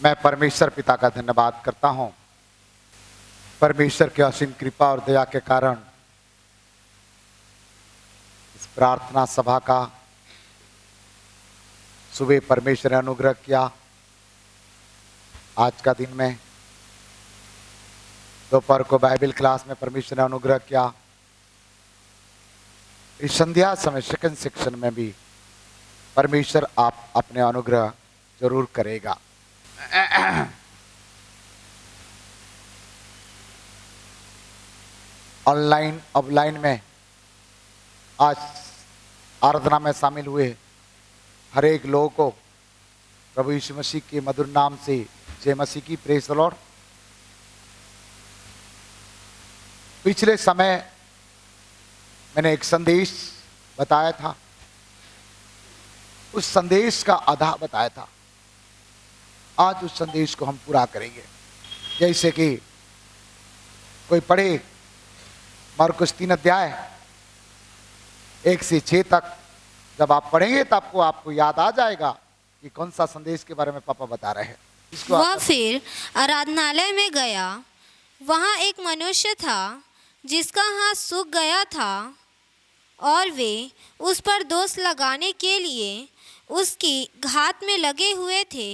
मैं परमेश्वर पिता का धन्यवाद करता हूं। परमेश्वर की असीम कृपा और दया के कारण इस प्रार्थना सभा का सुबह परमेश्वर ने अनुग्रह किया। आज का दिन में दोपहर को बाइबल क्लास में परमेश्वर ने अनुग्रह किया। इस संध्या समय सेकंड सेक्शन में भी परमेश्वर आप अपने अनुग्रह जरूर करेगा। ऑनलाइन ऑफलाइन में आज आराधना में शामिल हुए हर एक लोगों को प्रभु यीशु मसीह के मधुर नाम से जय मसीह की। Praise the Lord. पिछले समय मैंने एक संदेश बताया था, उस संदेश का आधा बताया था। आज उस संदेश को हम पूरा करेंगे। जैसे कि कोई पढ़े मरकुस 3 अध्याय 1 से 6 तक। जब आप पढ़ेंगे तो आपको याद आ जाएगा कि कौन सा संदेश के बारे में पापा बता रहे हैं। वह फिर आराधनालय में गया। वहाँ एक मनुष्य था जिसका हाथ सूख गया था और वे उस पर दोष लगाने के लिए उसकी घात में लगे हुए थे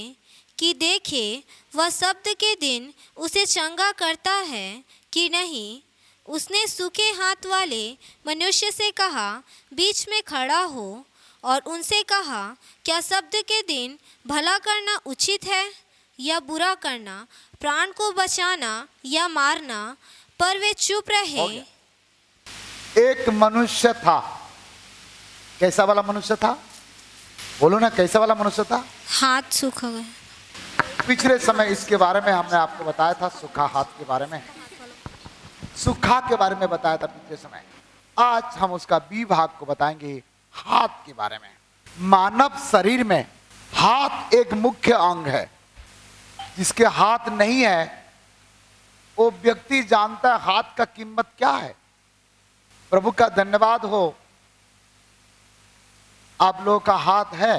कि देखे वह शब्द के दिन उसे चंगा करता है कि नहीं। उसने सूखे हाथ वाले मनुष्य से कहा, बीच में खड़ा हो, और उनसे कहा, क्या शब्द के दिन भला करना उचित है या बुरा करना, प्राण को बचाना या मारना? पर वे चुप रहे। एक मनुष्य था। कैसा वाला मनुष्य था? बोलो ना, कैसा वाला मनुष्य था? हाथ सूख गए। पिछले समय इसके बारे में हमने आपको बताया था, सूखा हाथ के बारे में, सूखा के बारे में बताया था पिछले समय। आज हम उसका बी भाग को बताएंगे, हाथ के बारे में। मानव शरीर में हाथ एक मुख्य अंग है। जिसके हाथ नहीं है वो व्यक्ति जानता है हाथ का कीमत क्या है। प्रभु का धन्यवाद हो, आप लोगों का हाथ है।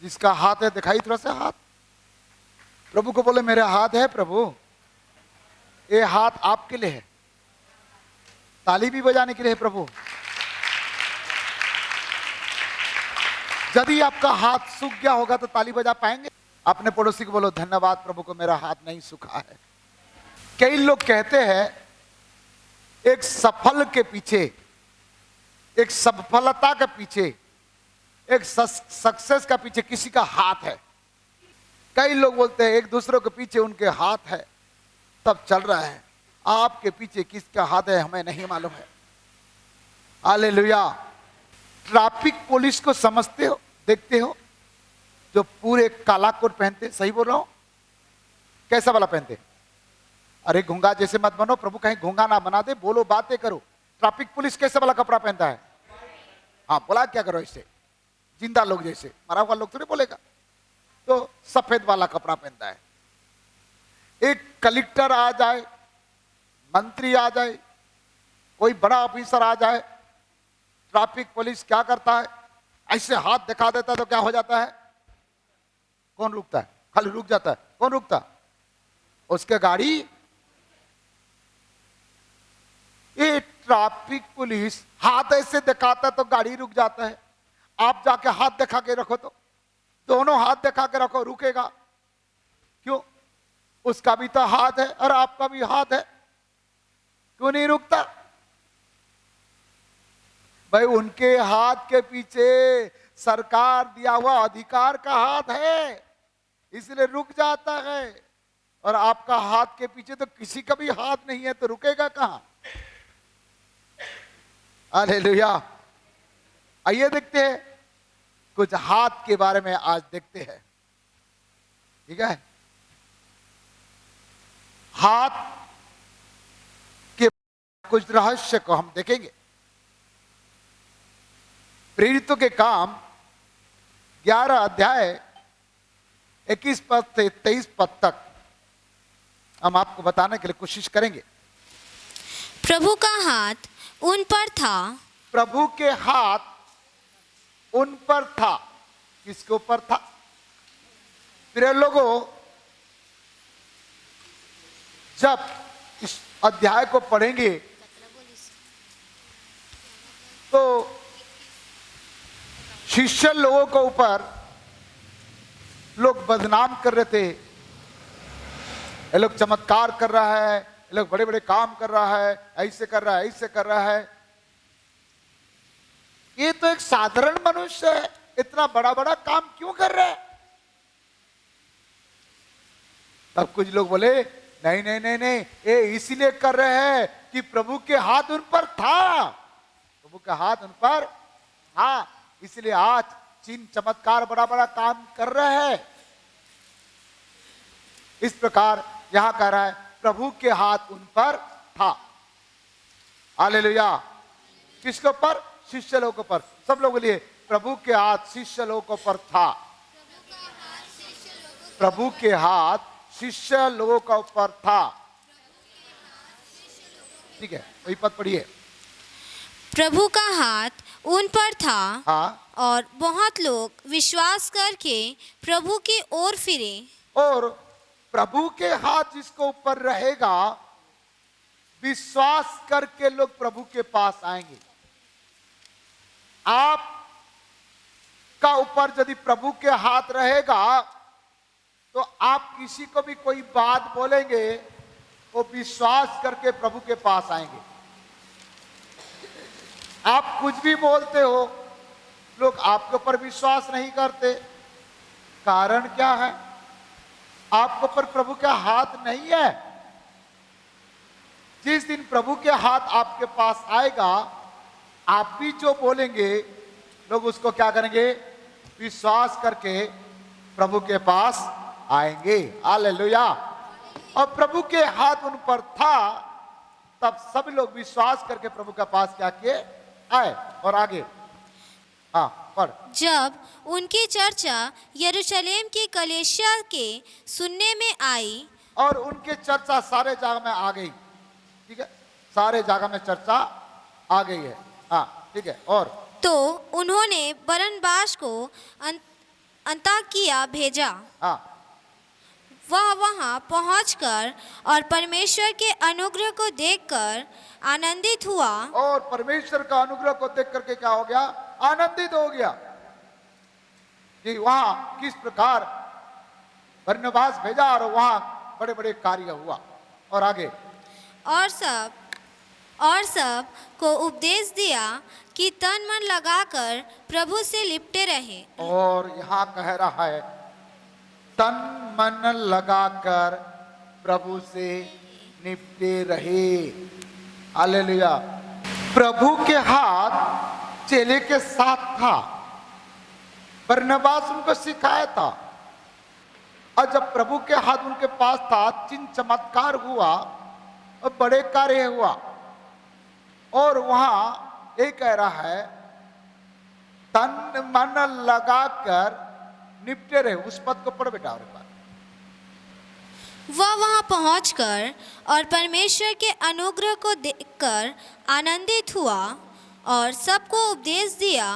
जिसका हाथ है दिखाई थोड़ा सा हाथ। प्रभु को बोले, मेरे हाथ है प्रभु, ये हाथ आपके लिए है। ताली भी बजाने के लिए है प्रभु। यदि आपका हाथ सूख गया होगा तो ताली बजा पाएंगे? अपने पड़ोसी को बोलो, धन्यवाद प्रभु को मेरा हाथ नहीं सूखा है। कई लोग कहते हैं एक सफल के पीछे, एक सफलता के पीछे, एक सक्सेस का पीछे किसी का हाथ है। कई लोग बोलते हैं एक दूसरे के पीछे उनके हाथ है तब चल रहा है। आपके पीछे किसका हाथ है हमें नहीं मालूम है। हालेलुया। ट्रैफिक पुलिस को समझते हो, देखते हो, जो पूरे काला कोट पहनते। सही बोल रहा हूं? कैसा वाला पहनते? अरे घूंगा जैसे मत बनो, प्रभु कहीं घूंगा ना बना दे। बोलो, बातें करो। ट्रैफिक पुलिस कैसे वाला कपड़ा पहनता है? हाँ, बोला क्या करो इससे, जिंदा लोग जैसे, मरा हुआ लोग थोड़ी बोलेगा। तो सफेद वाला कपड़ा पहनता है। एक कलेक्टर आ जाए, मंत्री आ जाए, कोई बड़ा ऑफिसर आ जाए, ट्रैफिक पुलिस क्या करता है? ऐसे हाथ दिखा देता तो क्या हो जाता है? कौन रुकता है? खाली रुक जाता है। कौन रुकता? उसके गाड़ी। ये ट्रैफिक पुलिस हाथ ऐसे दिखाता तो गाड़ी रुक जाता है। आप जाके हाथ दिखा के रखो तो, दोनों हाथ दिखा के रखो, रुकेगा क्यों? उसका भी तो हाथ है और आपका भी हाथ है, क्यों नहीं रुकता? भाई उनके हाथ के पीछे सरकार दिया हुआ अधिकार का हाथ है, इसलिए रुक जाता है। और आपका हाथ के पीछे तो किसी का भी हाथ नहीं है, तो रुकेगा कहां? हालेलुया। आइए देखते हैं कुछ हाथ के बारे में। आज देखते हैं, ठीक है? हाथ के कुछ रहस्य को हम देखेंगे। प्रेरितों के काम 11 अध्याय 21 पद से 23 पद तक हम आपको बताने के लिए कोशिश करेंगे। प्रभु का हाथ उन पर था। प्रभु के हाथ उन पर था। किसके ऊपर था? प्रिय लोगों, जब इस अध्याय को पढ़ेंगे तो शिष्य लोगों के ऊपर लोग बदनाम कर रहे थे। ये लोग चमत्कार कर रहा है, ये लोग बड़े बड़े काम कर रहा है, ऐसे कर रहा है, ऐसे कर रहा है। ये तो एक साधारण मनुष्य है, इतना बड़ा बड़ा काम क्यों कर रहा है? तब कुछ लोग बोले नहीं नहीं नहीं नहीं, ये इसीलिए कर रहे हैं कि प्रभु के हाथ उन पर था, प्रभु का हाथ उन पर था, इसलिए आज चिन्ह चमत्कार बड़ा बड़ा काम कर रहे हैं। इस प्रकार यहां कह रहा है प्रभु के हाथ उन पर था। हालेलुया। किसके ऊपर? शिष्य लोगों पर। सब लोग बोलिए प्रभु के हाथ शिष्य लोगों पर था। प्रभु के हाथ शिष्य लोगों का ऊपर था। ठीक है, वही पद पढ़िए। प्रभु का हाथ उन पर था, हाँ, और बहुत लोग विश्वास करके प्रभु की ओर फिरे। और प्रभु के हाथ जिसको ऊपर रहेगा, विश्वास करके लोग प्रभु के पास आएंगे। आप का ऊपर यदि प्रभु के हाथ रहेगा तो आप किसी को भी कोई बात बोलेंगे, वो विश्वास करके प्रभु के पास आएंगे। आप कुछ भी बोलते हो, लोग आपके ऊपर विश्वास नहीं करते। कारण क्या है? आपके ऊपर प्रभु का हाथ नहीं है। जिस दिन प्रभु के हाथ आपके पास आएगा, आप भी जो बोलेंगे, लोग उसको क्या करेंगे? विश्वास करके प्रभु के पास आएंगे। हालेलुया। और प्रभु के हाथ उन पर था, तब सब लोग विश्वास करके प्रभु के पास क्या किए? आए। और आगे हाँ पढ़। जब उनकी चर्चा यरूशलेम की कलीसिया के सुनने में आई, और उनके चर्चा सारे जगह में आ गई। ठीक है, सारे जगह में चर्चा आ गई है। हाँ ठीक है। और तो उन्होंने बरनबास को अंताकिया भेजा। हाँ, वह वहां पहुंचकर और परमेश्वर के अनुग्रह को देखकर आनंदित हुआ। और परमेश्वर का अनुग्रह को देख करके क्या हो गया? आनंदित हो गया कि वहां किस प्रकार बरनबास भेजा और वहां बड़े बड़े कार्य हुआ। और आगे और सब को उपदेश दिया कि तन मन लगाकर प्रभु से लिपटे रहे। और यहाँ कह रहा है तन मन लगाकर प्रभु से निपटे रहे। हालेलुया। प्रभु के हाथ चेले के साथ था। बरनबास उनको सिखाया था, और जब प्रभु के हाथ उनके पास था, चिन्ह चमत्कार हुआ और बड़े कार्य हुआ। और वहां ये कह रहा है तन मन लगाकर निपटे रहे। उस पद को पढ़ बेटा। और बात वह वहां पहुंचकर और परमेश्वर के अनुग्रह को देखकर आनंदित हुआ, और सबको उपदेश दिया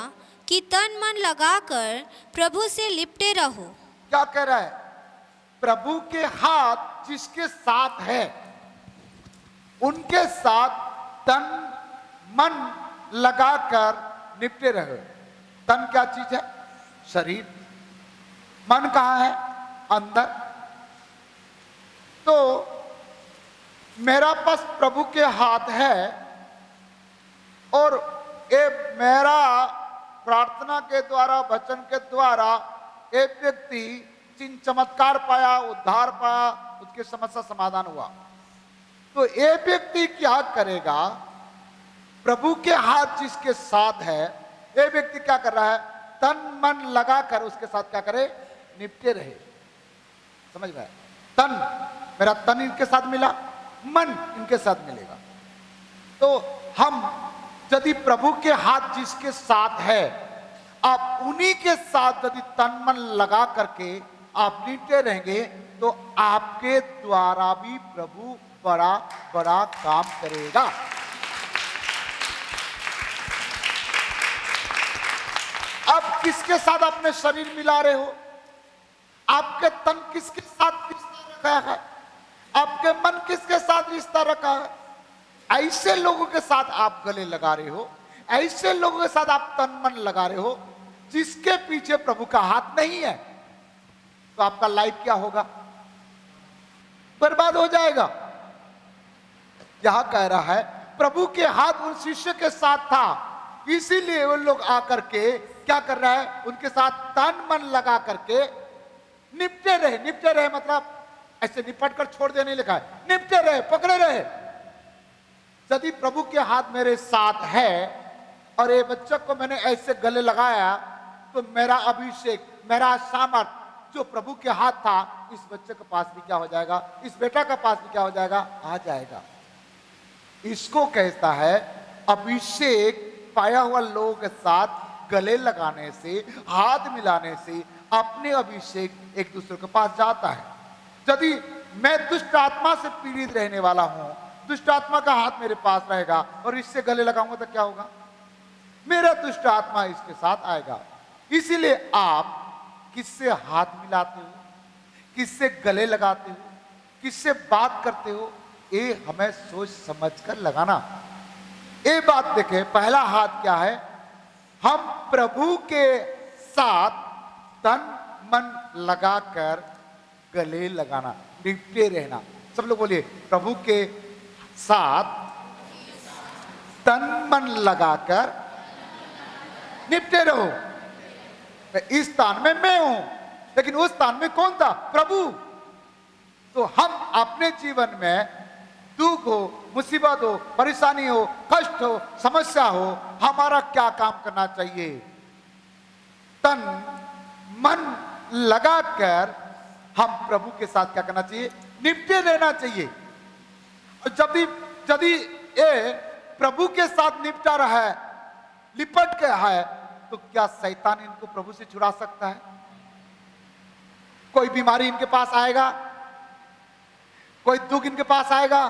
कि तन मन लगाकर प्रभु से लिपटे रहो। क्या कह रहा है? प्रभु के हाथ जिसके साथ है, उनके साथ तन मन लगाकर निपटे रहे। तन क्या चीज है? शरीर। मन कहाँ है? अंदर। तो मेरा पास प्रभु के हाथ है, और ये मेरा प्रार्थना के द्वारा, वचन के द्वारा एक व्यक्ति चिन्ह चमत्कार पाया, उद्धार पाया, उसकी समस्या समाधान हुआ। तो ये व्यक्ति क्या करेगा? प्रभु के हाथ जिसके साथ है, ये व्यक्ति क्या कर रहा है? तन मन लगाकर उसके साथ क्या करे? निपटे रहे। समझ में? तन, मेरा तन इनके साथ मिला, मन इनके साथ मिलेगा। तो हम यदि प्रभु के हाथ जिसके साथ है, आप उन्हीं के साथ यदि तन मन लगा करके आप निपटे रहेंगे, तो आपके द्वारा भी प्रभु बड़ा बड़ा काम करेगा। अब किसके साथ अपने शरीर मिला रहे हो? आपके तन किसके साथ रिश्ता रखा है, आपके मन किसके साथ रिश्ता रखा है। ऐसे लोगों के साथ आप गले लगा रहे हो, ऐसे लोगों के साथ आप तन मन लगा रहे हो जिसके पीछे प्रभु का हाथ नहीं है, तो आपका लाइफ क्या होगा, बर्बाद हो जाएगा। यहां कह रहा है प्रभु के हाथ उन शिष्य के साथ था, इसीलिए वो लोग आकर के क्या कर रहा है, उनके साथ तन मन लगा करके निपटे रहे। निपटे रहे मतलब ऐसे निपट कर छोड़ देने लिखा है, निपटे रहे, पकड़े रहे। यदि प्रभु के हाथ मेरे साथ है और ये बच्चे को मैंने ऐसे गले लगाया, तो मेरा अभिषेक, मेरा सामर्थ जो प्रभु के हाथ था, इस बच्चे के पास भी क्या हो जाएगा, इस बेटा के पास भी क्या हो जाएगा, आ जाएगा। इसको कहता है अभिषेक पाया हुआ लोगों के साथ गले लगाने से, हाथ मिलाने से अपने अभिषेक एक दूसरे के पास जाता है। यदि मैं दुष्ट आत्मा से पीड़ित रहने वाला हूं, दुष्ट आत्मा का हाथ मेरे पास रहेगा और इससे गले लगाऊंगा तो क्या होगा, मेरा दुष्ट आत्मा इसके साथ आएगा। इसीलिए आप किससे हाथ मिलाते हो, किससे गले लगाते हो, किससे बात करते हो, ये हमें सोच समझ कर लगाना। ये बात देखें, पहला हाथ क्या है, हम प्रभु के साथ तन मन लगाकर गले लगाना, निपटे रहना। सब लोग बोलिए, प्रभु के साथ तन मन लगाकर निपटे रहो। इस स्थान में मैं हूं, लेकिन उस स्थान में कौन था, प्रभु। तो हम अपने जीवन में दुख हो, मुसीबत हो, परेशानी हो, कष्ट हो, समस्या हो, हमारा क्या काम करना चाहिए, तन मन लगाकर हम प्रभु के साथ क्या करना चाहिए, निपटे रहना चाहिए। जब ये प्रभु के साथ निपटा रहा है, लिपट के है, तो क्या शैतान इनको प्रभु से छुड़ा सकता है? कोई बीमारी इनके पास आएगा, कोई दुख इनके पास आएगा?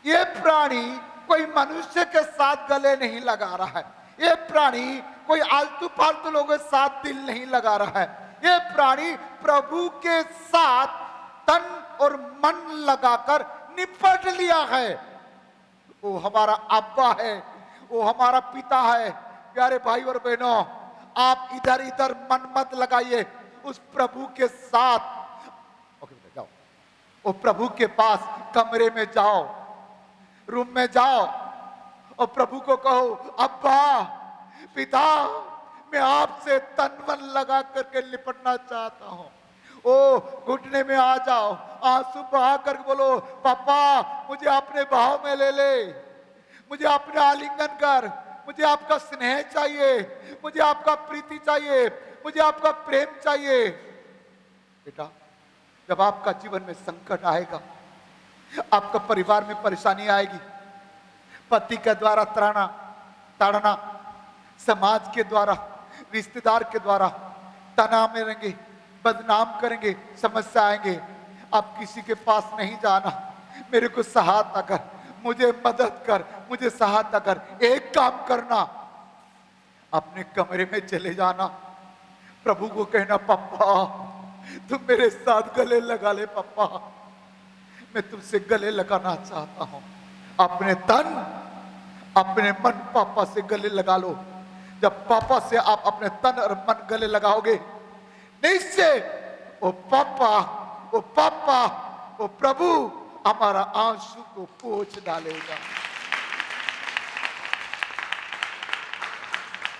ये प्राणी कोई मनुष्य के साथ गले नहीं लगा रहा है, ये प्राणी कोई आलतू फालतू लोगों के साथ दिल नहीं लगा रहा है, ये प्राणी प्रभु के साथ तन और मन लगाकर निपट लिया है। वो हमारा अब्बा है, वो हमारा पिता है। प्यारे भाई और बहनों, आप इधर इधर मन मत लगाइए, उस प्रभु के साथ जाओ, वो प्रभु के पास कमरे में जाओ, रूम में जाओ और प्रभु को कहो, अब्बा, पिता, मैं आपसे तन मन लगा करके लिपटना चाहता हूं। ओ घुटने में आ जाओ, आंसू बहा कर बोलो, पापा मुझे अपने भाव में ले ले, मुझे अपने आलिंगन कर, मुझे आपका स्नेह चाहिए, मुझे आपका प्रीति चाहिए, मुझे आपका प्रेम चाहिए। बेटा, जब आपका जीवन में संकट आएगा, आपका परिवार में परेशानी आएगी, पति के द्वारा ताड़ना, समाज के द्वारा, रिश्तेदार के द्वारा तना में रहेंगे, बदनाम करेंगे, समस्या आएंगे, आप किसी के पास नहीं जाना, मेरे को सहायता कर, मुझे मदद कर, मुझे सहायता कर। एक काम करना, अपने कमरे में चले जाना, प्रभु को कहना, पापा तुम मेरे साथ गले लगा ले, पापा मैं तुमसे गले लगाना चाहता हूं। अपने तन अपने मन पापा से गले लगा लो। जब पापा से आप अपने तन और मन गले लगाओगे, निश्चय ओ पापा, ओ प्रभु हमारा आंसू को पोंछ डालेगा।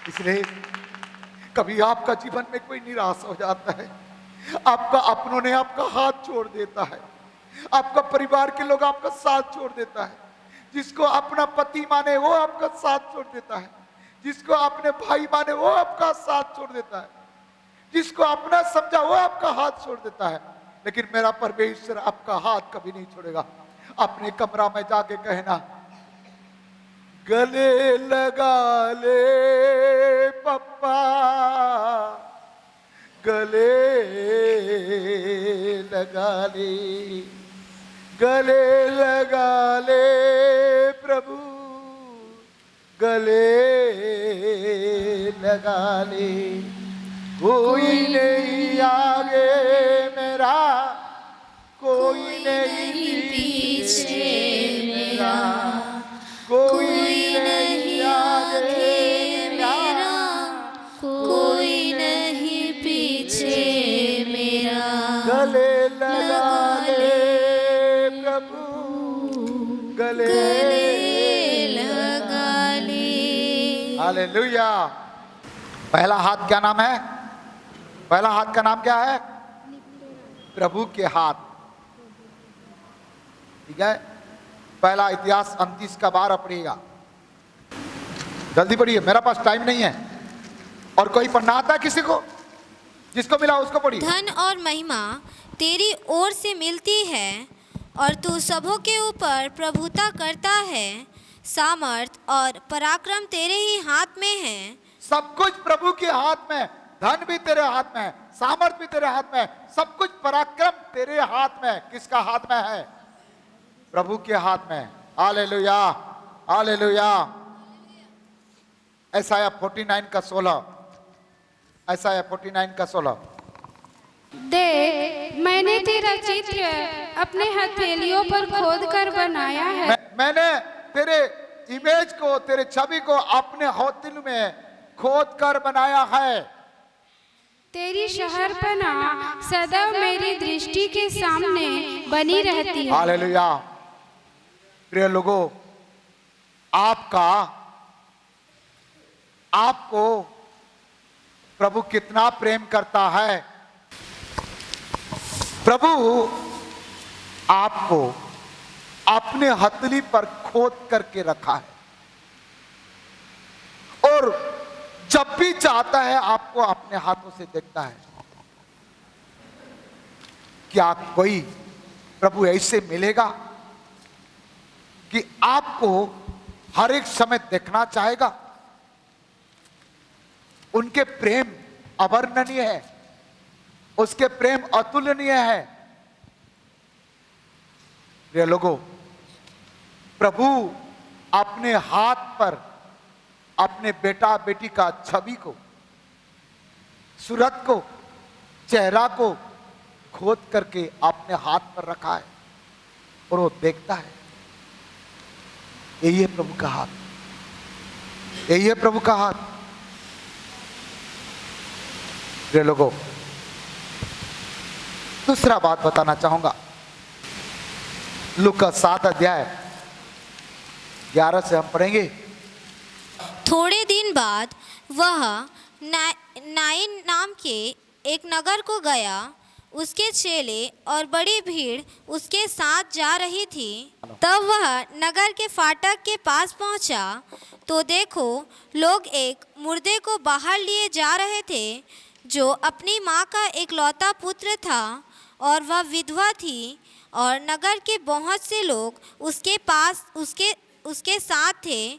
इसलिए कभी आपका जीवन में कोई निराश हो जाता है, आपका अपनों ने आपका हाथ छोड़ देता है, आपका परिवार के लोग आपका साथ छोड़ देता है, जिसको अपना पति माने वो आपका साथ छोड़ देता है, जिसको अपने भाई माने वो आपका साथ छोड़ देता है, जिसको अपना समझा वो आपका हाथ छोड़ देता है। लेकिन मेरा परमेश्वर आपका हाथ कभी नहीं छोड़ेगा। अपने कमरा में जाके कहना, गले लगा ले पप्पा, गले लगा ले, गले लगा ले प्रभु, गले लगा ले। कोई नहीं आगे मेरा, कोई नहीं पीछे मेरा, कोई नहीं आगे मेरा, कोई नहीं पीछे मेरा। गले लगा ले प्रभु, गले लगा ले। हालेलुया। पहला हाथ क्या नाम है? पहला हाथ का नाम क्या है? प्रभु के हाथ। ठीक है, पहला इतिहास 29 का 12 पढ़िएगा, जल्दी पढ़िए, मेरा पास टाइम नहीं है। और कोई पढ़ना आता है किसी को? जिसको मिला उसको पढ़िए। धन और महिमा तेरी ओर से मिलती है और तू सबों के ऊपर प्रभुता करता है। सामर्थ और पराक्रम तेरे ही हाथ में है। सब कुछ प्रभु के हाथ में, धन भी तेरे हाथ में, सामर्थ भी तेरे हाथ में, सब कुछ पराक्रम तेरे हाथ में। किसका हाथ में है? प्रभु के हाथ में। Hallelujah, hallelujah. यशायाह 49 का 16, यशायाह 49 का 16। देख, मैंने तेरा चित्र अपने हथेलियों पर खोद कर बनाया है। मैंने तेरे इमेज को, तेरे छवि को अपने हथेली में खोद कर बनाया है। तेरी शहरपना सदा मेरी दृष्टि के सामने बनी रहती है। हालेलुया। प्रिय लोगों, आपको प्रभु कितना प्रेम करता है। प्रभु आपको अपने हथेली पर खोद करके रखा है और जब भी चाहता है आपको अपने हाथों से देखता है। क्या कोई प्रभु ऐसे मिलेगा कि आपको हर एक समय देखना चाहेगा? उनके प्रेम अवर्णनीय है, उसके प्रेम अतुलनीय है। प्रिय लोगों, प्रभु अपने हाथ पर अपने बेटा बेटी का छवि को, सूरत को, चेहरा को खोद करके अपने हाथ पर रखा है और वो देखता है। यही है प्रभु का हाथ, यही है प्रभु का हाथ। प्रिय लोगों, दूसरा बात बताना चाहूंगा। लूका 7 अध्याय 11 से हम पढ़ेंगे। थोड़े दिन बाद वह नाइन नाम के एक नगर को गया। उसके चेले और बड़ी भीड़ उसके साथ जा रही थी। तब वह नगर के फाटक के पास पहुंचा तो देखो, लोग एक मुर्दे को बाहर लिए जा रहे थे, जो अपनी माँ का एकलौता पुत्र था और वह विधवा थी। और नगर के बहुत से लोग उसके साथ थे।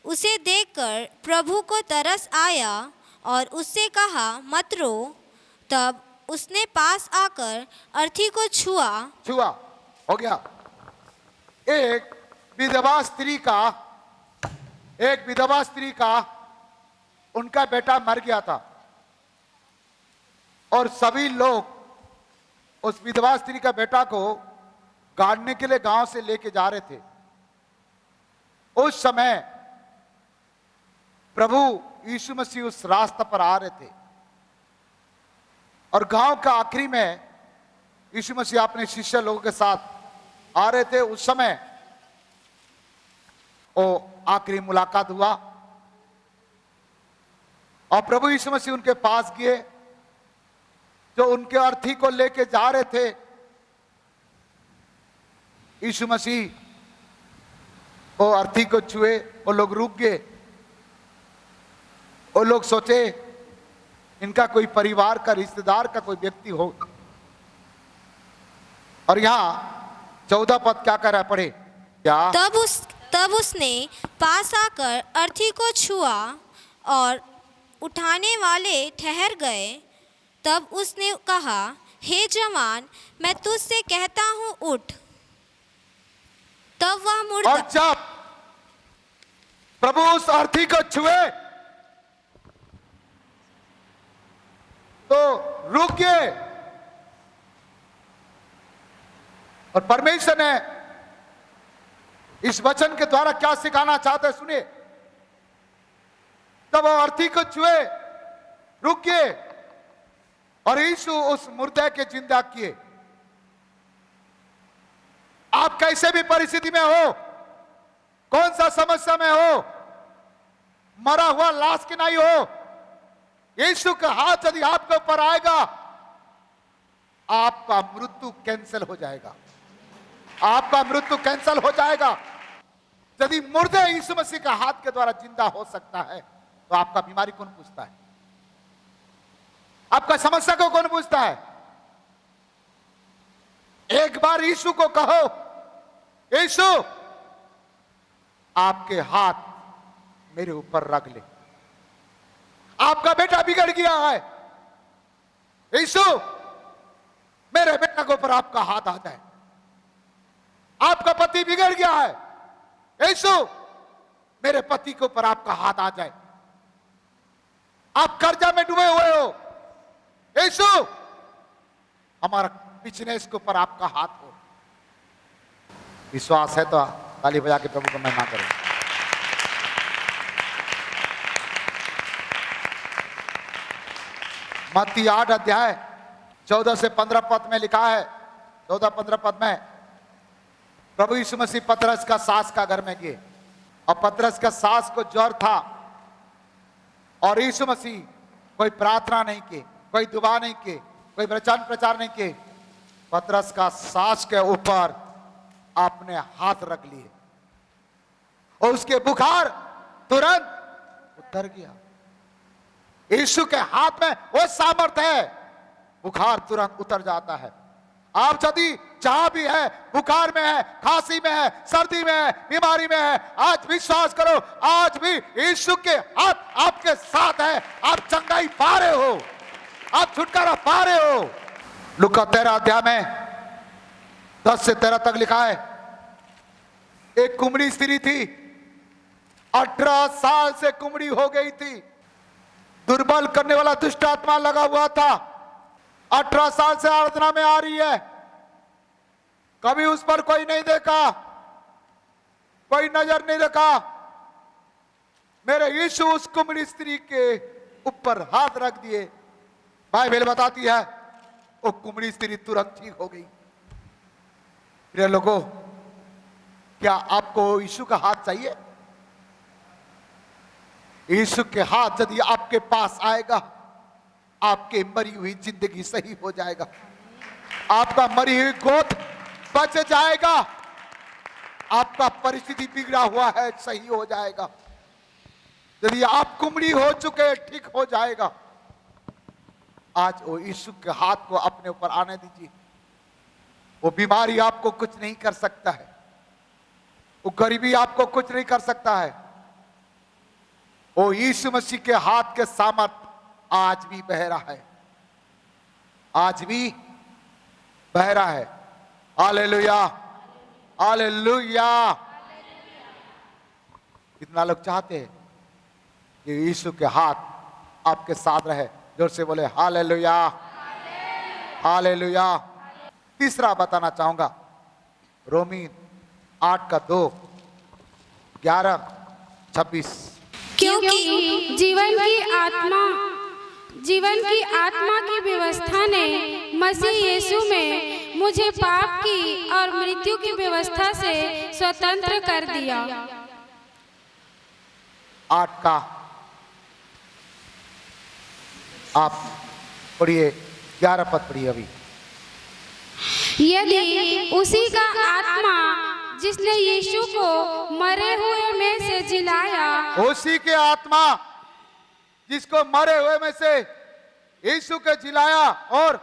उसे देखकर प्रभु को तरस आया और उससे कहा, मत रो। तब उसने पास आकर अर्थी को छुआ। हो गया। एक विधवा स्त्री का उनका बेटा मर गया था और सभी लोग उस विधवा स्त्री का बेटा को गाड़ने के लिए गांव से लेके जा रहे थे। उस समय प्रभु यीशु मसीह उस रास्ते पर आ रहे थे और गांव का आखिरी में यीशु मसीह अपने शिष्य लोगों के साथ आ रहे थे। उस समय वो आखिरी मुलाकात हुआ और प्रभु यीशु मसीह उनके पास गए, जो उनके अर्थी को लेके जा रहे थे। यीशु मसीह वो अर्थी को छुए, वो लोग रुक गए। वो लोग सोचे इनका कोई परिवार का, रिश्तेदार का कोई व्यक्ति हो। और यहां 14 पद क्या कह रहा है, पढ़े क्या? तब उसने पास आकर अर्थी को छुआ और उठाने वाले ठहर गए। तब उसने कहा, हे जवान, मैं तुझसे कहता हूं, उठ। तब वह मुड़ और जब प्रभु उस अर्थी को छुए तो रुकिए। और परमेश्वर ने इस वचन के द्वारा क्या सिखाना चाहते हैं सुनिए। तब वो अर्थी को छुए, रुकिए, और यीशु उस मुर्दे के जिंदा किए। आप कैसे भी परिस्थिति में हो, कौन सा समस्या में हो, मरा हुआ लाश की नहीं हो, यीशु का हाथ यदि आपके ऊपर आएगा, आपका मृत्यु कैंसिल हो जाएगा। आपका मृत्यु कैंसिल हो जाएगा। यदि मुर्दे यीशु मसीह का हाथ के द्वारा जिंदा हो सकता है, तो आपका बीमारी कौन पूछता है? आपका समस्या को कौन पूछता है? एक बार यीशु को कहो, यीशु आपके हाथ मेरे ऊपर रख ले। आपका बेटा बिगड़ गया है, यीशु मेरे बेटा के ऊपर आपका हाथ आ जाए। आपका पति बिगड़ गया है, यीशु मेरे पति के ऊपर आपका हाथ आ जाए। आप कर्जा में डूबे हुए हो, यीशु हमारा बिजनेस के ऊपर आपका हाथ हो। विश्वास है तो ताली बजा के प्रभु को महिमा करें। मत्ती 8 अध्याय 14 से 15 पद में लिखा है। 14-15 पद में प्रभु यीशु मसीह पतरस का सास का घर में गए, और पतरस का सास को ज्वर था, और यीशु मसीह कोई प्रार्थना नहीं की, कोई दुआ नहीं की, कोई वचन प्रचार नहीं की। पतरस का सास के ऊपर आपने हाथ रख लिए और उसके बुखार तुरंत उतर गया। यीशु के हाथ में वो सामर्थ है, बुखार तुरंत उतर जाता है। आप यदि जहां भी है, बुखार में है, खांसी में है, सर्दी में है, बीमारी में है, आज विश्वास करो, आज भी यीशु के हाथ आपके साथ है। आप चंगाई पा रहे हो, आप छुटकारा पा रहे हो। लूका 13 अध्याय में 10 से 13 तक लिखा है। एक कुमड़ी स्त्री थी, 18 साल से कुमड़ी हो गई थी। दुर्बल करने वाला दुष्ट आत्मा लगा हुआ था। 18 साल से आराधना में आ रही है, कभी उस पर कोई नहीं देखा, कोई नजर नहीं रखा। मेरे यीशु उस कुमड़ी स्त्री के ऊपर हाथ रख दिए। बाइबल बताती है वो कुमड़ी स्त्री तुरंत ठीक हो गई। प्रिय लोगों, क्या आपको यीशु का हाथ चाहिए? यीशु के हाथ यदि आपके पास आएगा, आपके मरी हुई जिंदगी सही हो जाएगा, आपका मरी हुई गोद बच जाएगा, आपका परिस्थिति बिगड़ा हुआ है सही हो जाएगा। यदि आप कुमड़ी हो चुके ठीक हो जाएगा। आज वो यीशु के हाथ को अपने ऊपर आने दीजिए। वो बीमारी आपको कुछ नहीं कर सकता है, वो गरीबी आपको कुछ नहीं कर सकता है। वो यीशु मसीह के हाथ के सामर्थ आज भी बह रहा है, आज भी बह रहा है। Hallelujah, hallelujah. कितना लोग चाहते हैं कि यीशु के हाथ आपके साथ रहे? जोर से बोले हालेलुया, हालेलुया। तीसरा बताना चाहूंगा, रोमी 8 का 2, 11-26। क्योंकि जीवन की आत्मा की व्यवस्था ने मसीह यीशु में मुझे पाप की और मृत्यु की व्यवस्था से स्वतंत्र कर दिया। 8 का आप पढ़िए, 11 पद पढ़िए अभी। यदि उसी का आत्मा जिसने यीशु को मरे हुए में से जिलाया, उसी के आत्मा जिसको मरे हुए में से यीशु के जिलाया और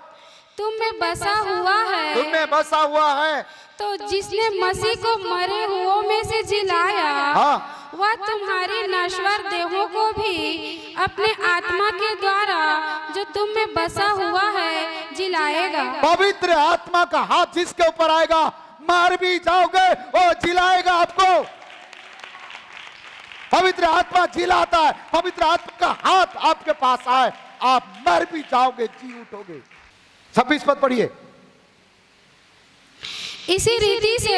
तुम में बसा हुआ है, तुम में बसा हुआ है, तो जिसने मसीह को मरे हुओं में से जिलाया, हाँ, वह तुम्हारे नश्वर देहों को भी अपने आत्मा के द्वारा जो तुम में बसा हुआ है जिलाएगा। पवित्र आत्मा का हाथ जिसके ऊपर आएगा, मार भी जाओगे वो जिलाएगा आपको। पवित्र आत्मा जिलाता है। पवित्र आत्मा का हाथ आपके पास आए, आप मर भी जाओगे, जी उठोगे। 26 पद पढ़िए। इसी रीति से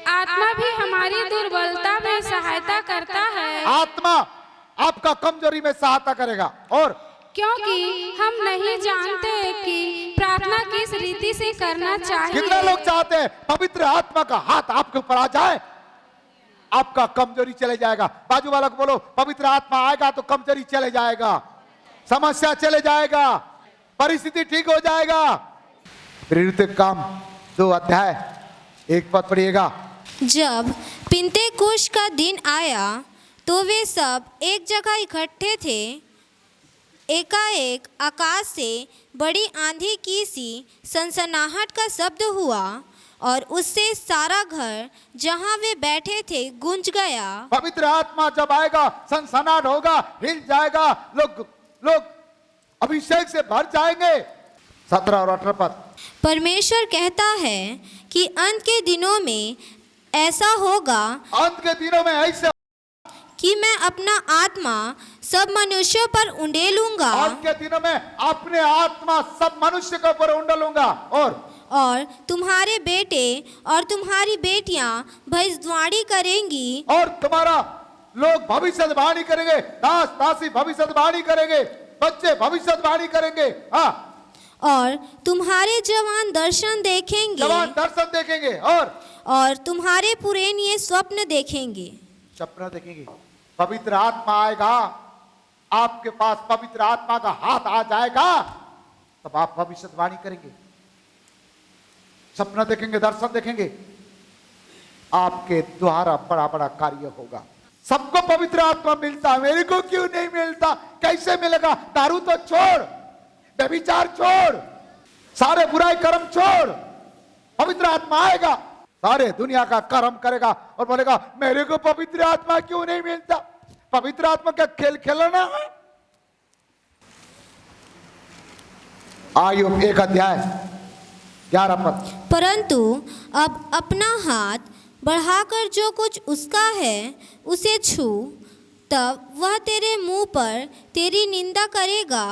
आत्मा भी हमारी दुर्बलता में सहायता करता है, आत्मा आपका कमजोरी में सहायता करेगा। और क्योंकि हम नहीं जानते कि प्रार्थना किस रीति से करना कितने चाहिए। लोग चाहते हैं पवित्र आत्मा का हाथ आपके ऊपर आ जाए, आपका कमजोरी चले जाएगा। बाजू वाला को बोलो, पवित्र आत्मा आएगा तो कमजोरी चले जाएगा, समस्या चले जाएगा, परिस्थिति ठीक हो जाएगा। प्रेरित काम 2 अध्याय 1 पद पढ़िएगा। जब पिन्तेकुस्त का दिन आया तो वे सब एक जगह इकट्ठे थे। एकाएक आकाश से बड़ी आंधी की सी सनसनाहट का शब्द हुआ और उससे सारा घर जहां वे बैठे थे गूंज गया। पवित्र आत्मा जब आएगा सनसनाहट होगा, हिल जाएगा, लोग अभिषेक से भर जाएंगे। 17 और 18 पद। परमेश्वर कहता है कि अंत के दिनों में ऐसा होगा, अंत के दिनों में ऐसे कि मैं अपना आत्मा सब मनुष्यों पर उंडेलूंगा अंत के दिनों में अपने आत्मा सब मनुष्य के ऊपर उंडेलूंगा। और तुम्हारे बेटे और तुम्हारी बेटियां भविष्यवाणी करेंगी, और तुम्हारा लोग भविष्यवाणी करेंगे, दास दासी भविष्यवाणी करेंगे, बच्चे भविष्यवाणी करेंगे। हाँ, और तुम्हारे जवान दर्शन देखेंगे, जवान दर्शन देखेंगे, और तुम्हारे पुरनिये स्वप्न देखेंगे। सपना देखेंगे। पवित्र आत्मा आएगा, आपके पास पवित्र आत्मा का हाथ आ जाएगा, तब आप भविष्यवाणी करेंगे, सपना देखेंगे, दर्शन देखेंगे, आपके द्वारा बड़ा बड़ा कार्य होगा। सबको पवित्र आत्मा मिलता है, मेरे को क्यों नहीं मिलता? कैसे मिलेगा? दारू तो छोड़, व्यभिचार छोड़, सारे बुराई कर्म छोड़, पवित्र आत्मा आएगा, सारे दुनिया का कर्म करेगा और बोलेगा मेरे को पवित्र आत्मा क्यों नहीं मिलता? पवित्र आत्मा का खेल खेलना है। आयुब 1 अध्याय 11 पद। परंतु अब अपना हाथ बढ़ाकर जो कुछ उसका है उसे छू, तब वह तेरे मुंह पर तेरी निंदा करेगा।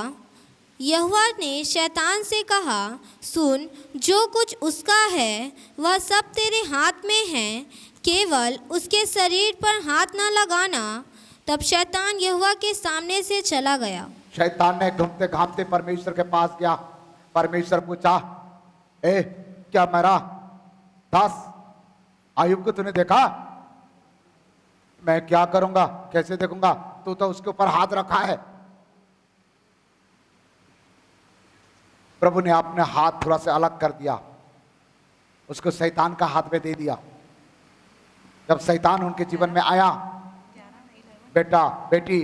यहोवा ने शैतान से कहा, सुन, जो कुछ उसका है वह सब तेरे हाथ में है, केवल उसके शरीर पर हाथ न लगाना। तब शैतान यहोवा के सामने से चला गया। शैतान ने घूमते घामते परमेश्वर के पास गया। परमेश्वर पूछा, ए क्या मेरा दास आयुब को तूने देखा? मैं क्या करूंगा, कैसे देखूंगा? तू तो उसके ऊपर हाथ रखा है। प्रभु ने अपने हाथ थोड़ा सा अलग कर दिया, उसको शैतान का हाथ में दे दिया। जब शैतान उनके जीवन में आया, बेटा बेटी,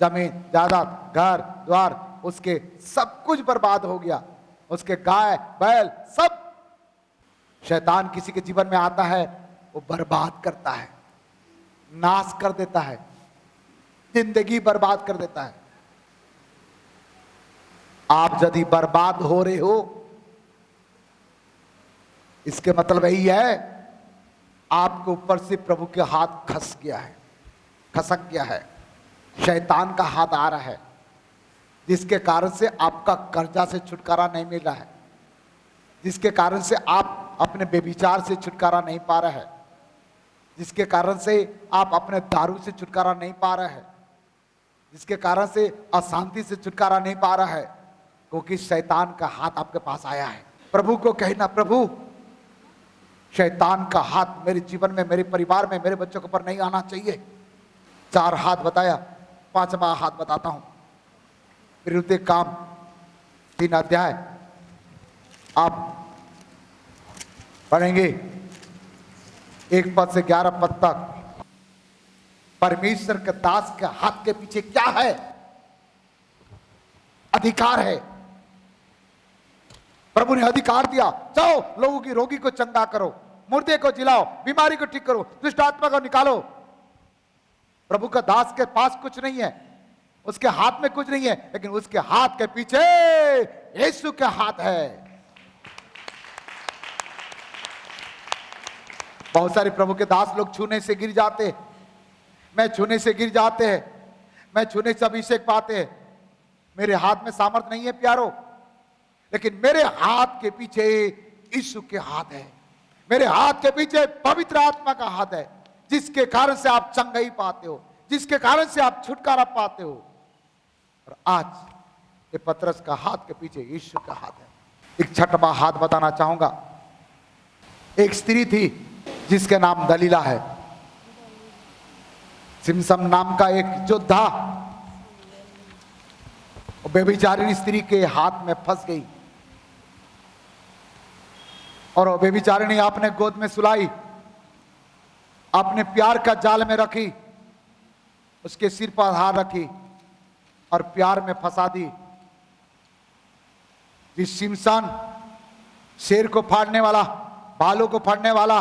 जमीन जायदाद, घर द्वार, उसके सब कुछ बर्बाद हो गया, उसके गाय बैल सब। शैतान किसी के जीवन में आता है, वो बर्बाद करता है, नाश कर देता है, जिंदगी बर्बाद कर देता है। आप यदि बर्बाद हो रहे हो, इसके मतलब यही है आपके ऊपर से प्रभु के हाथ खस गया है, खसक गया है, शैतान का हाथ आ रहा है, जिसके कारण से आपका कर्जा से छुटकारा नहीं मिल रहा है, जिसके कारण से आप अपने बेविचार से छुटकारा नहीं पा रहे हैं, जिसके कारण से आप अपने दारू से छुटकारा नहीं पा रहे हैं, जिसके कारण से अशांति से छुटकारा नहीं पा रहा है, क्योंकि शैतान का हाथ आपके पास आया है। प्रभु को कहना, प्रभु शैतान का हाथ मेरे जीवन में, मेरे परिवार में, मेरे बच्चों के ऊपर नहीं आना चाहिए। 4 हाथ बताया, 5वां हाथ बताता हूं। विरुद्ध काम 3 अध्याय आप पढ़ेंगे 1 पद से 11 पद तक। परमेश्वर के दास के हाथ के पीछे क्या है? अधिकार है। प्रभु ने अधिकार दिया, जाओ लोगों की रोगी को चंगा करो, मुर्दे को जिलाओ, बीमारी को ठीक करो, दुष्ट आत्मा को निकालो। प्रभु का दास के पास कुछ नहीं है, उसके हाथ में कुछ नहीं है, लेकिन उसके हाथ के पीछे यीशु का हाथ है। बहुत सारे प्रभु के दास लोग छूने से गिर जाते हैं, मैं छूने से गिर जाते हैं, मैं छूने से अभिषेक पाते हैं। मेरे हाथ में सामर्थ नहीं है प्यारो, लेकिन मेरे हाथ के पीछे यीशु के हाथ है, मेरे हाथ के पीछे पवित्र आत्मा का हाथ है, जिसके कारण से आप चंगाई पाते हो, जिसके कारण से आप छुटकारा पाते हो। और आज ये पतरस का हाथ के पीछे यीशु का हाथ है। एक छठवां हाथ बताना चाहूंगा। एक स्त्री थी जिसके नाम दलीला है। सिमसम नाम का एक योद्धा बेबिचारिणी स्त्री के हाथ में फंस गई और वो बेबिचारिणी अपने गोद में सुलाई, अपने प्यार का जाल में रखी, उसके सिर पर हाथ रखी और प्यार में फंसा दी। जिस सिमसन शेर को फाड़ने वाला, बालों को फाड़ने वाला,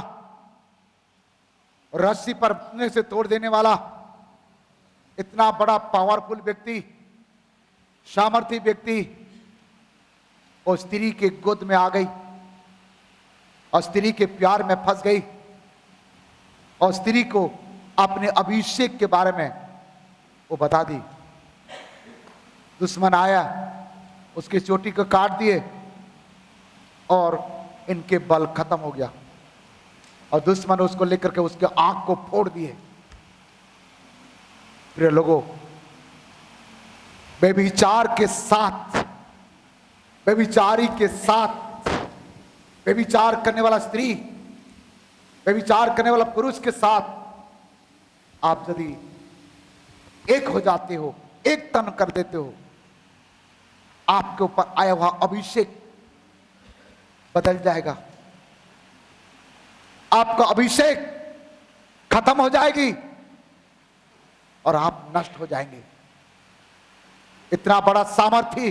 रस्सी पर बंधने से तोड़ देने वाला, इतना बड़ा पावरफुल व्यक्ति, सामर्थी व्यक्ति, और स्त्री के गोद में आ गई और स्त्री के प्यार में फंस गई और स्त्री को अपने अभिषेक के बारे में वो बता दी। दुश्मन आया, उसकी चोटी को काट दिए और इनके बल खत्म हो गया और दुश्मन उसको लेकर के उसके आंख को फोड़ दिए। प्रिय लोगों, बेविचार के साथ, बेविचारी के साथ, बेविचार करने वाला स्त्री, बेविचार करने वाला पुरुष के साथ आप यदि एक हो जाते हो, एक तन कर देते हो, आपके ऊपर आया हुआ अभिषेक बदल जाएगा, आपका अभिषेक खत्म हो जाएगी और आप नष्ट हो जाएंगे। इतना बड़ा सामर्थी,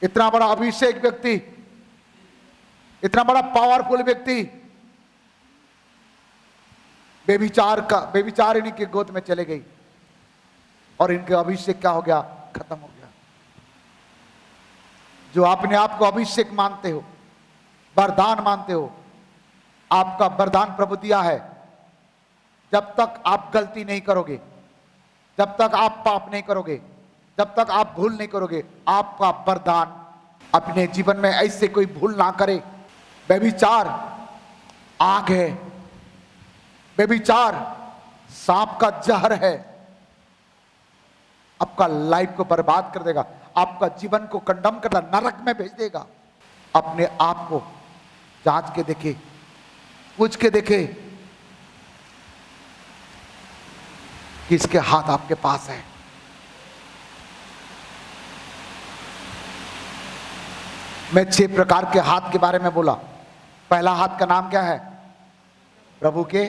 इतना बड़ा अभिषेक व्यक्ति, इतना बड़ा पावरफुल व्यक्ति बेविचारिणी के गोद में चले गई और इनके अभिषेक क्या हो गया? खत्म हो गया। जो अपने आप को अभिषेक मानते हो, वरदान मानते हो, आपका वरदान प्रभु दिया है। जब तक आप गलती नहीं करोगे, जब तक आप पाप नहीं करोगे, जब तक आप भूल नहीं करोगे, आपका वरदान अपने जीवन में ऐसे कोई भूल ना करे। व्यभिचार आग है, व्यभिचार सांप का जहर है, आपका लाइफ को बर्बाद कर देगा, आपका जीवन को कंडम कर देगा, नरक में भेज देगा। अपने आप को जांच के देखे, पूछ के देखे किसके हाथ आपके पास है। मैं 6 प्रकार के हाथ के बारे में बोला। पहला हाथ का नाम क्या है? प्रभु के।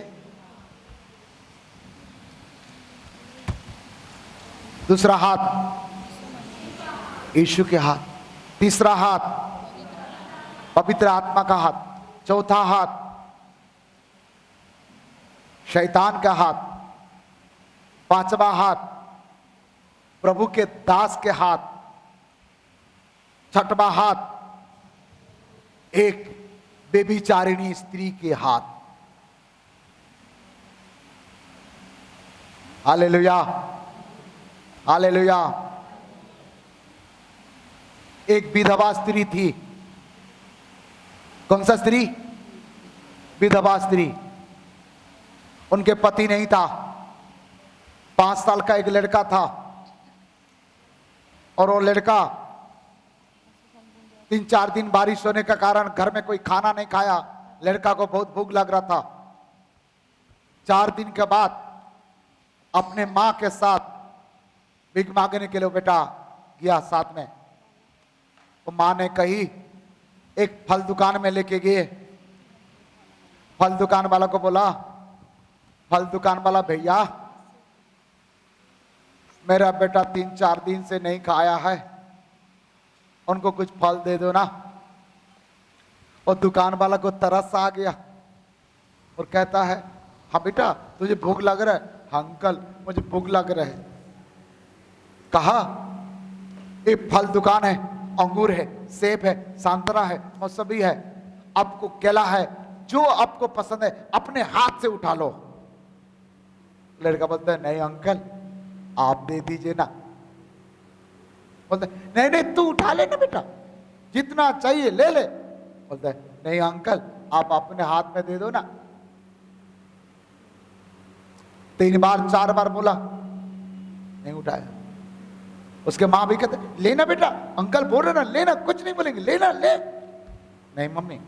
दूसरा हाथ यीशु के हाथ। तीसरा हाथ पवित्र आत्मा का हाथ। चौथा हाथ शैतान का हाथ। पांचवा हाथ प्रभु के दास के हाथ। छठवां हाथ एक बेबिचारिणी स्त्री के हाथ। Hallelujah, hallelujah. एक विधवा स्त्री थी। कौन सा स्त्री? विधवा स्त्री। उनके पति नहीं था। 5 साल का एक लड़का था और वो लड़का 3-4 दिन बारिश होने के कारण घर में कोई खाना नहीं खाया। लड़का को बहुत भूख लग रहा था। 4 दिन के बाद अपने मां के साथ भीख मांगने के लिए बेटा गया साथ में। तो मां ने कही, एक फल दुकान में लेके गए। फल दुकान वाला को बोला, फल दुकान वाला भैया मेरा बेटा 3-4 दिन से नहीं खाया है, उनको कुछ फल दे दो ना। और दुकान वाला को तरस आ गया और कहता है, हाँ बेटा तुझे भूख लग रहा है? हाँ अंकल मुझे भूख लग रहा है। कहा एक फल दुकान है, अंगूर है, सेब है, संतरा है, मौसमी है, आपको केला है, जो आपको पसंद है अपने हाथ से उठा लो। लड़का बोलता है नहीं अंकल आप दे दीजिए ना। बोलते नहीं नहीं तू उठा ले ना बेटा, जितना चाहिए ले ले। बोलते नहीं अंकल आप अपने हाथ में दे दो ना। 3 बार 4 बार बोला, नहीं उठाया। उसके माँ भी कहते लेना बेटा, अंकल बोल रहे ना लेना, कुछ नहीं बोलेंगे, लेना ले। नहीं मम्मी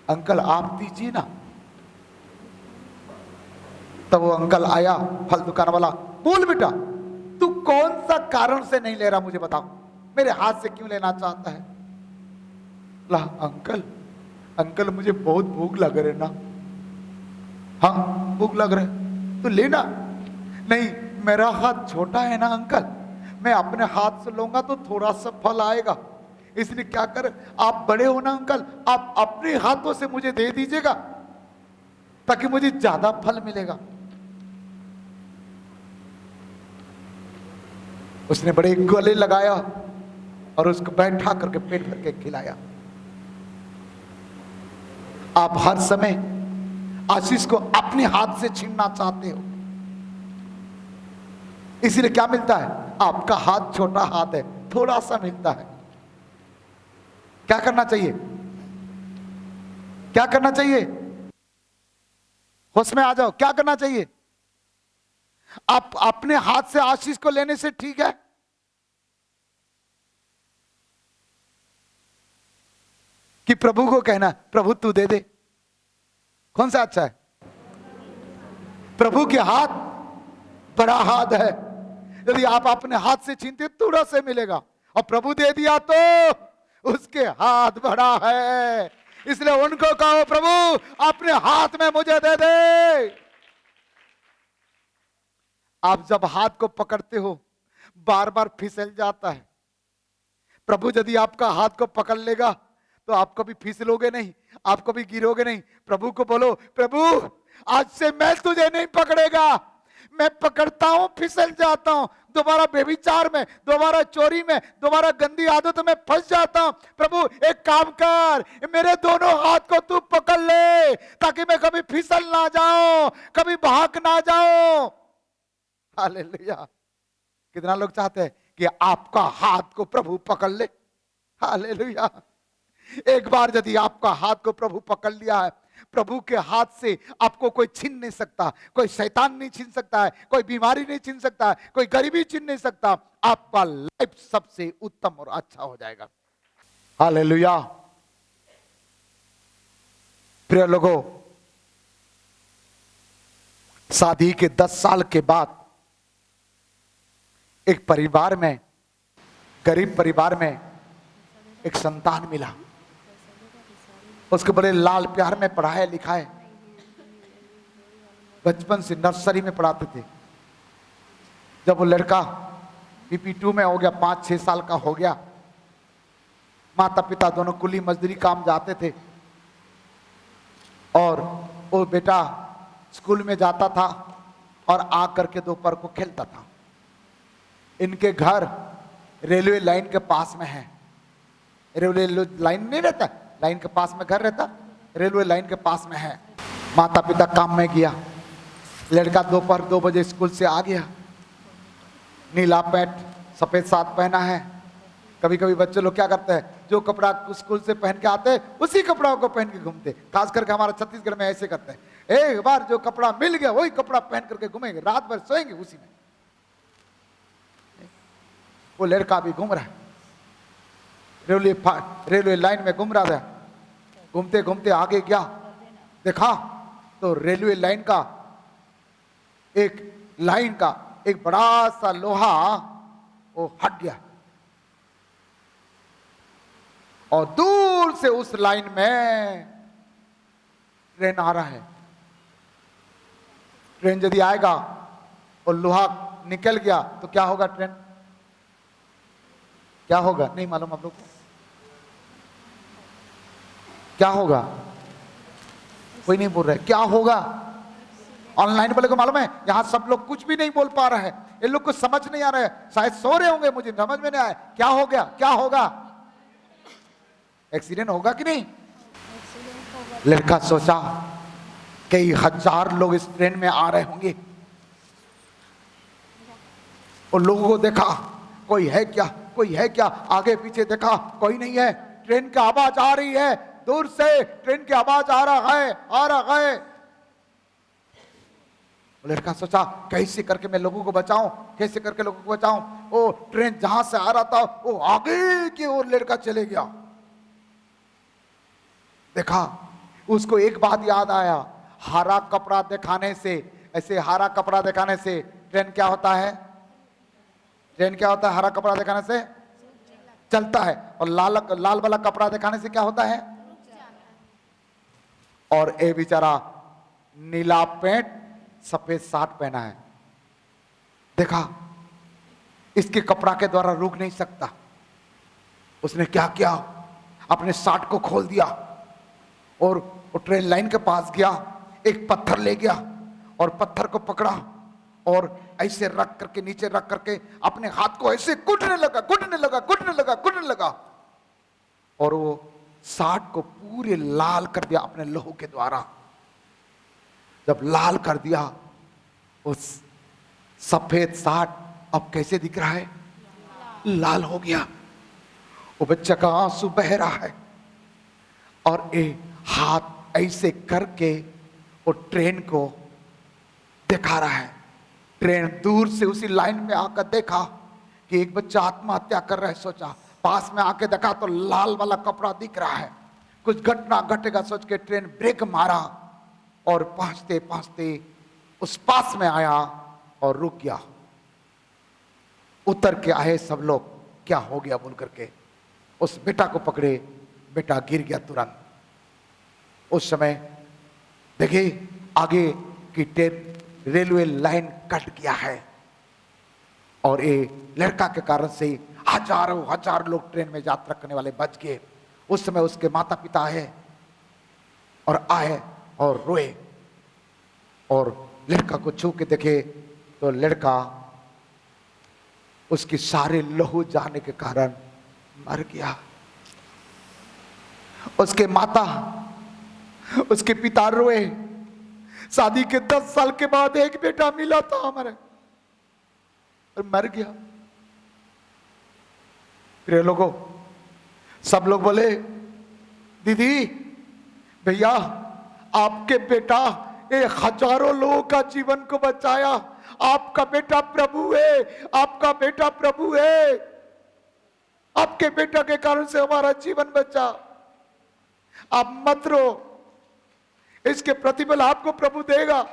अंकल आप दीजिए ना। तब वो अंकल आया फल दुकान वाला, बोल बेटा तू कौन सा कारण से नहीं ले रहा मुझे बताओ, मेरे हाथ से क्यों लेना चाहता है? ला अंकल, अंकल मुझे बहुत भूख लग रही ना। हाँ भूख लग रहा है तो लेना। नहीं मेरा हाथ छोटा है ना अंकल, मैं अपने हाथ से लूंगा तो थोड़ा सा फल आएगा, इसलिए क्या कर आप बड़े हो ना अंकल, आप अपने हाथों से मुझे दे दीजिएगा ताकि मुझे ज्यादा फल मिलेगा। उसने बड़े गले लगाया और उसको बैठा करके पेट भर के खिलाया। आप हर समय आशीष को अपने हाथ से छीनना चाहते हो, इसीलिए क्या मिलता है? आपका हाथ छोटा हाथ है, थोड़ा सा मिलता है। क्या करना चाहिए? क्या करना चाहिए? होश में आ जाओ, क्या करना चाहिए? आप अपने हाथ से आशीष को लेने से ठीक है कि प्रभु को कहना प्रभु तू दे दे? कौन सा अच्छा है? प्रभु के हाथ बड़ा हाथ है, यदि आप अपने हाथ से छीनते थोड़ा से मिलेगा, और प्रभु दे दिया तो उसके हाथ बड़ा है। इसलिए उनको कहो प्रभु अपने हाथ में मुझे दे दे। आप जब हाथ को पकड़ते हो बार बार फिसल जाता है। प्रभु यदि आपका हाथ को पकड़ लेगा तो आप कभी फिसलोगे नहीं, आप कभी गिरोगे नहीं। प्रभु को बोलो प्रभु आज से मैं तुझे नहीं पकड़ेगा, मैं पकड़ता हूं फिसल जाता हूं, दोबारा बेविचार में, दोबारा चोरी में, दोबारा गंदी आदतों में फंस जाता हूं। प्रभु एक काम कर, मेरे दोनों हाथ को तू पकड़ ले ताकि मैं कभी फिसल ना जाऊं, कभी भाग ना जाऊं। हालेलुया। कितना लोग चाहते हैं कि आपका हाथ को प्रभु पकड़ ले? हालेलुया। एक बार यदि आपका हाथ को प्रभु पकड़ लिया है, प्रभु के हाथ से आपको कोई छीन नहीं सकता, कोई शैतान नहीं छीन सकता है, कोई बीमारी नहीं छीन सकता है, कोई गरीबी छीन नहीं सकता। आपका लाइफ सबसे उत्तम और अच्छा हो जाएगा। हालेलुया। प्रिय लोगों, शादी के 10 साल के बाद एक परिवार में, गरीब परिवार में एक संतान मिला। उसके बड़े लाल प्यार में पढ़ाया लिखाए, बचपन से नर्सरी में पढ़ाते थे। जब वो लड़का PP2 में हो गया, 5-6 साल का हो गया, माता पिता दोनों कुली मजदूरी काम जाते थे और वो बेटा स्कूल में जाता था और आ करके दोपहर को खेलता था। इनके घर रेलवे लाइन के पास में है। रेलवे लाइन नहीं रहता, लाइन के पास में घर रहता, रेलवे लाइन के पास में है। माता पिता काम में गया, लड़का दोपहर 2 बजे स्कूल से आ गया, नीला पैंट सफेद शर्ट पहना है। कभी कभी बच्चे लोग क्या करते हैं, जो कपड़ा स्कूल से पहन के आते हैं उसी कपड़ा को पहन के घूमते। खास करके हमारा छत्तीसगढ़ में ऐसे करते हैं, एक बार जो कपड़ा मिल गया वही कपड़ा पहन करके घूमेंगे, रात भर सोएंगे उसी में। वो लड़का भी घूम रहा है, रेलवे लाइन में घूम रहा था। घूमते घूमते आगे गया, देखा तो रेलवे लाइन का एक बड़ा सा लोहा वो हट गया और दूर से उस लाइन में ट्रेन आ रहा है। ट्रेन यदि आएगा और लोहा निकल गया तो क्या होगा? ट्रेन क्या होगा? नहीं मालूम आप लोग को? क्या होगा? कोई नहीं बोल रहा है। क्या होगा? ऑनलाइन वाले को मालूम है? यहां सब लोग कुछ भी नहीं बोल पा रहे हैं, इन लोग को समझ नहीं आ रहा है, शायद सो रहे होंगे, मुझे समझ में नहीं आया। क्या हो गया? क्या होगा? एक्सीडेंट होगा कि नहीं? लड़का सोचा कई हजार लोग इस ट्रेन में आ रहे होंगे और लोगों को देखा, कोई है क्या? कोई है क्या? आगे पीछे देखा, कोई नहीं है। ट्रेन की आवाज आ रही है, दूर से ट्रेन की आवाज आ रहा है। लड़का सोचा कैसे करके मैं लोगों को बचाऊं, कैसे करके लोगों को बचाऊं। वो ट्रेन जहां से आ रहा था वो आगे की ओर लड़का चले गया। देखा, उसको एक बात याद आया, हरा कपड़ा दिखाने से, ऐसे हरा कपड़ा दिखाने से ट्रेन क्या होता है? ट्रेन क्या होता है? हरा कपड़ा दिखाने से चलता है। और लाल वाला कपड़ा दिखाने से क्या होता है? और ए बेचारा नीला पैंट सफेद शर्ट पहना है। देखा, इसके कपड़ा के द्वारा रुक नहीं सकता। उसने क्या किया? अपने शर्ट को खोल दिया और वो ट्रेन लाइन के पास गया, एक पत्थर ले गया और पत्थर को पकड़ा और ऐसे रख करके, नीचे रख करके अपने हाथ को ऐसे कूटने लगा और वो शर्ट को पूरे लाल कर दिया अपने लहू के द्वारा। जब लाल कर दिया, उस सफेद शर्ट अब कैसे दिख रहा है? लाल हो गया। वो बच्चा का आंसू बह रहा है और हाथ ऐसे करके वो ट्रेन को दिखा रहा है। ट्रेन दूर से उसी लाइन में आकर देखा कि एक बच्चा आत्महत्या कर रहा है। सोचा, पास में आके देखा तो लाल वाला कपड़ा दिख रहा है, कुछ घटना घटेगा सोच के ट्रेन ब्रेक मारा और पहुंचते उस पास में आया और रुक गया। उतर के आए सब लोग, क्या हो गया बोल करके उस बेटा को पकड़े। बेटा गिर गया तुरंत। उस समय देखिए आगे की रेलवे लाइन कट गया है और ये लड़का के कारण से हजार लोग ट्रेन में यात्रा करने वाले बच गए। उस समय उसके माता पिता आए और रोए और लड़का को छू के देखे तो लड़का उसकी सारे लहू जाने के कारण मर गया। उसके माता, उसके पिता रोए। शादी के 10 साल के बाद एक बेटा मिला था हमारे और मर गया। प्रिय लोगों, सब लोग बोले, दीदी भैया आपके बेटा ये हजारों लोगों का जीवन को बचाया, आपका बेटा प्रभु है, आपका बेटा प्रभु है, आपके बेटा के कारण से हमारा जीवन बचा। आप मत रो, इसके प्रतिफल आपको प्रभु देगा।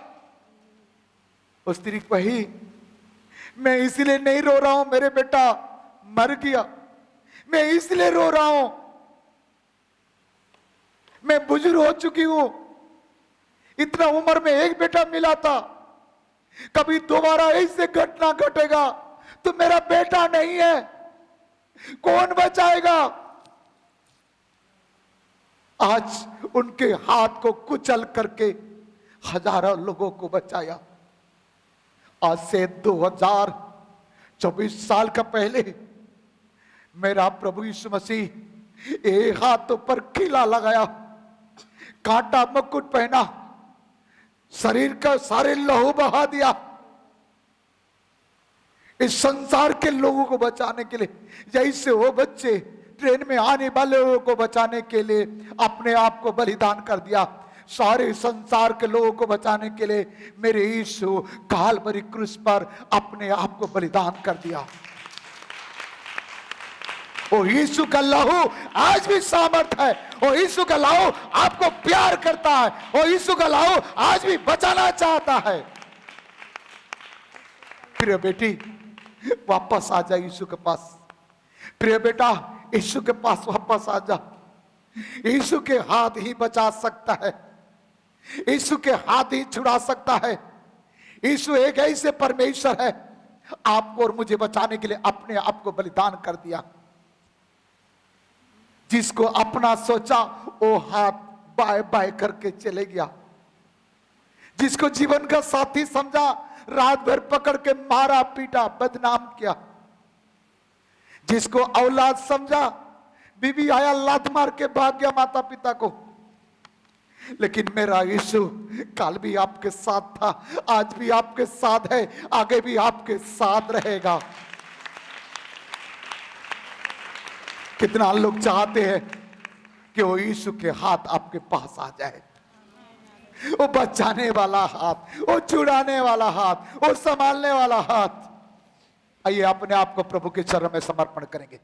उस स्त्री कही, मैं इसलिए नहीं रो रहा हूं मेरे बेटा मर गया, मैं इसलिए रो रहा हूं, मैं बुजुर्ग हो चुकी हूं, इतना उम्र में एक बेटा मिला था, कभी दोबारा ऐसे घटना घटेगा तो मेरा बेटा नहीं है, कौन बचाएगा? आज उनके हाथ को कुचल करके हजारों लोगों को बचाया। आज से 2024 साल का पहले मेरा प्रभु यीशु मसीह एक हाथों पर खिला लगाया, कांटा मुकुट पहना, शरीर का सारे लहू बहा दिया इस संसार के लोगों को बचाने के लिए। जैसे वो बच्चे ट्रेन में आने वाले लोगों को बचाने के लिए अपने आप को बलिदान कर दिया, सारे संसार के लोगों को बचाने के लिए मेरे यीशु कालवरी क्रूस पर अपने आप को बलिदान कर दिया। वो यीशु का लहू आज भी सामर्थ है, वो यीशु का लहू आपको प्यार करता है, वो यीशु का लहू आज भी बचाना चाहता है। प्रिय बेटी वापस आ जा यीशु के पास, प्रिय बेटा यीशु के पास वापस आ जा। यीशु के हाथ ही बचा सकता है, यीशु के हाथ ही छुड़ा सकता है। यीशु एक ऐसे परमेश्वर है, आपको और मुझे बचाने के लिए अपने आप को बलिदान कर दिया। जिसको अपना सोचा वो हाथ बाय बाय करके चले गया, जिसको जीवन का साथी समझा रात भर पकड़ के मारा पीटा बदनाम किया, जिसको औलाद समझा बीबी आया लात मार के भाग गया माता पिता को। लेकिन मेरा यीशु कल भी आपके साथ था, आज भी आपके साथ है, आगे भी आपके साथ रहेगा। कितना लोग चाहते हैं कि वो यीशु के हाथ आपके पास आ जाए, वो बचाने वाला हाथ, वो छुड़ाने वाला हाथ, वो संभालने वाला हाथ। आइए अपने आप को प्रभु के चरण में समर्पण करेंगे।